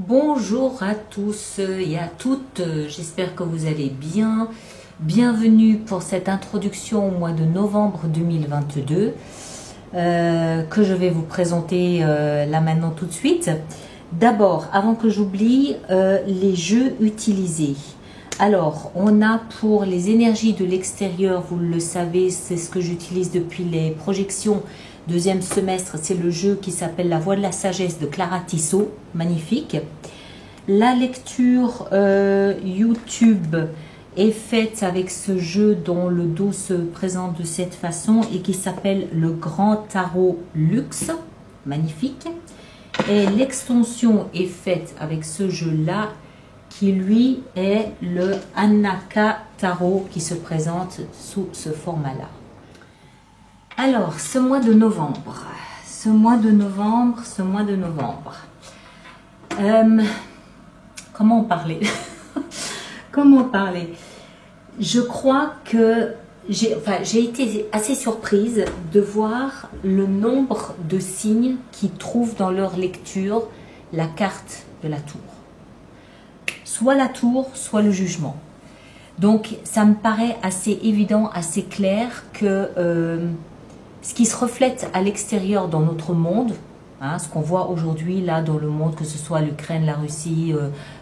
Bonjour à tous et à toutes, j'espère que vous allez bien. Bienvenue pour cette introduction au mois de novembre 2022 que je vais vous présenter là maintenant tout de suite. D'abord, avant que j'oublie, les jeux utilisés. Alors, on a pour les énergies de l'extérieur, vous le savez, c'est ce que j'utilise depuis les projections. Deuxième semestre, c'est le jeu qui s'appelle La Voix de la Sagesse de Clara Tissot, magnifique. La lecture YouTube est faite avec ce jeu dont le dos se présente de cette façon et qui s'appelle le Grand Tarot Luxe, magnifique. Et l'extension est faite avec ce jeu-là qui lui est le Anaka Tarot qui se présente sous ce format-là. Alors, ce mois de novembre, comment en parler? Comment parler? Je crois que j'ai été assez surprise de voir le nombre de signes qui trouvent dans leur lecture la carte de la tour. Soit la tour, soit le jugement. Donc, ça me paraît assez évident, assez clair que ce qui se reflète à l'extérieur dans notre monde, hein, ce qu'on voit aujourd'hui là dans le monde, que ce soit l'Ukraine, la Russie,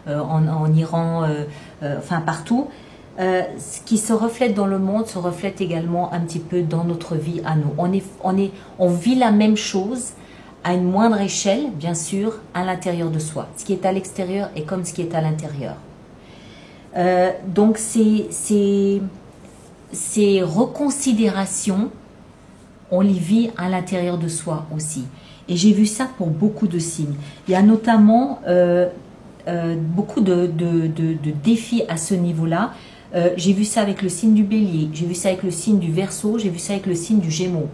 en Iran, enfin partout, ce qui se reflète dans le monde se reflète également un petit peu dans notre vie à nous. On vit la même chose à une moindre échelle, bien sûr, à l'intérieur de soi. Ce qui est à l'extérieur est comme ce qui est à l'intérieur. Donc ces reconsidérations, on les vit à l'intérieur de soi aussi. Et j'ai vu ça pour beaucoup de signes. Il y a notamment beaucoup de défis à ce niveau-là. J'ai vu ça avec le signe du Bélier, j'ai vu ça avec le signe du Verseau, j'ai vu ça avec le signe du Gémeaux.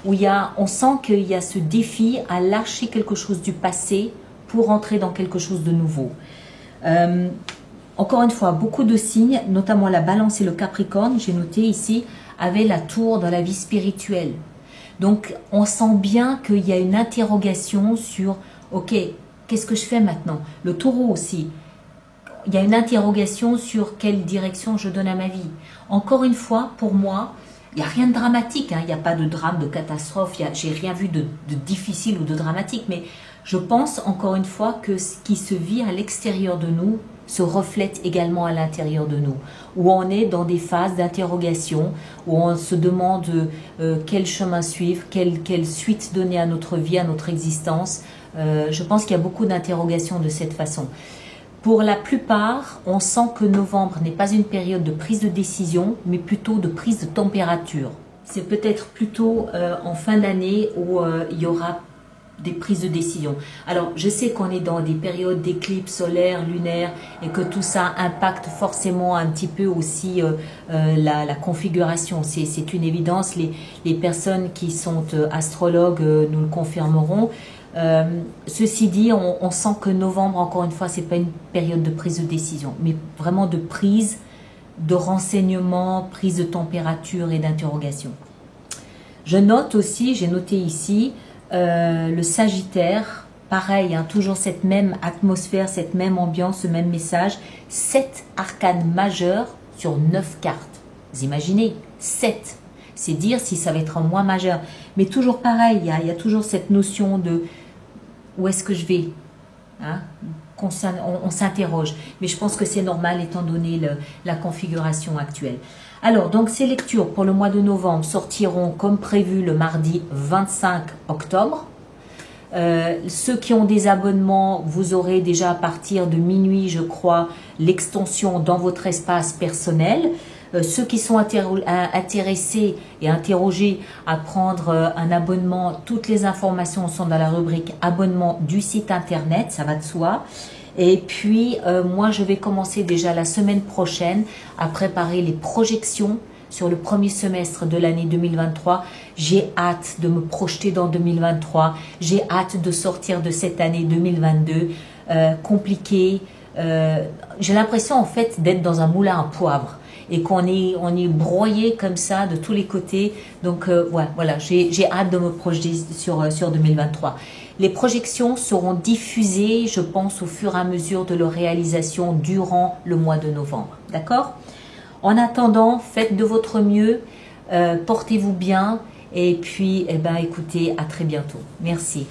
Où on sent qu'il y a ce défi à lâcher quelque chose du passé pour entrer dans quelque chose de nouveau. Encore une fois, beaucoup de signes, notamment la Balance et le Capricorne, j'ai noté ici, avaient la tour dans la vie spirituelle. Donc, on sent bien qu'il y a une interrogation sur, ok, qu'est-ce que je fais maintenant? Le Taureau aussi, il y a une interrogation sur quelle direction je donne à ma vie. Encore une fois, pour moi, il n'y a rien de dramatique, hein, il n'y a pas de drame, de catastrophe, j'ai rien vu de difficile ou de dramatique, mais je pense encore une fois que ce qui se vit à l'extérieur de nous se reflète également à l'intérieur de nous, où on est dans des phases d'interrogation, où on se demande quel chemin suivre, quelle suite donner à notre vie, à notre existence. Je pense qu'il y a beaucoup d'interrogations de cette façon. Pour la plupart, on sent que novembre n'est pas une période de prise de décision, mais plutôt de prise de température. C'est peut-être plutôt en fin d'année où il y aura des prises de décision. Alors, je sais qu'on est dans des périodes d'éclipses solaires, lunaires, et que tout ça impacte forcément un petit peu aussi la configuration. C'est une évidence. Les personnes qui sont astrologues nous le confirmeront. Ceci dit, on sent que novembre, encore une fois, c'est pas une période de prise de décision, mais vraiment de prise de renseignements, prise de température et d'interrogation. Je note aussi, j'ai noté ici, le Sagittaire, pareil, hein, toujours cette même atmosphère, cette même ambiance, ce même message. 7 arcanes majeures sur 9 cartes. Vous imaginez, 7. C'est dire si ça va être un mois majeur. Mais toujours pareil, il y a toujours cette notion de où est-ce que je vais, hein? On s'interroge. Mais je pense que c'est normal étant donné la configuration actuelle. Alors, donc ces lectures pour le mois de novembre sortiront comme prévu le mardi 25 octobre. Ceux qui ont des abonnements, vous aurez déjà à partir de minuit, je crois, l'extension dans votre espace personnel. Ceux qui sont intéressés et interrogés à prendre un abonnement, toutes les informations sont dans la rubrique abonnement du site internet, ça va de soi. Et puis, moi, je vais commencer déjà la semaine prochaine à préparer les projections sur le premier semestre de l'année 2023. J'ai hâte de me projeter dans 2023. J'ai hâte de sortir de cette année 2022 compliquée. J'ai l'impression en fait d'être dans un moulin à poivre et qu'on est broyé comme ça de tous les côtés. Donc ouais, voilà, j'ai hâte de me projeter sur 2023. Les projections seront diffusées, je pense, au fur et à mesure de leur réalisation durant le mois de novembre. D'accord? En attendant, faites de votre mieux, portez-vous bien et puis, eh ben, écoutez, à très bientôt. Merci.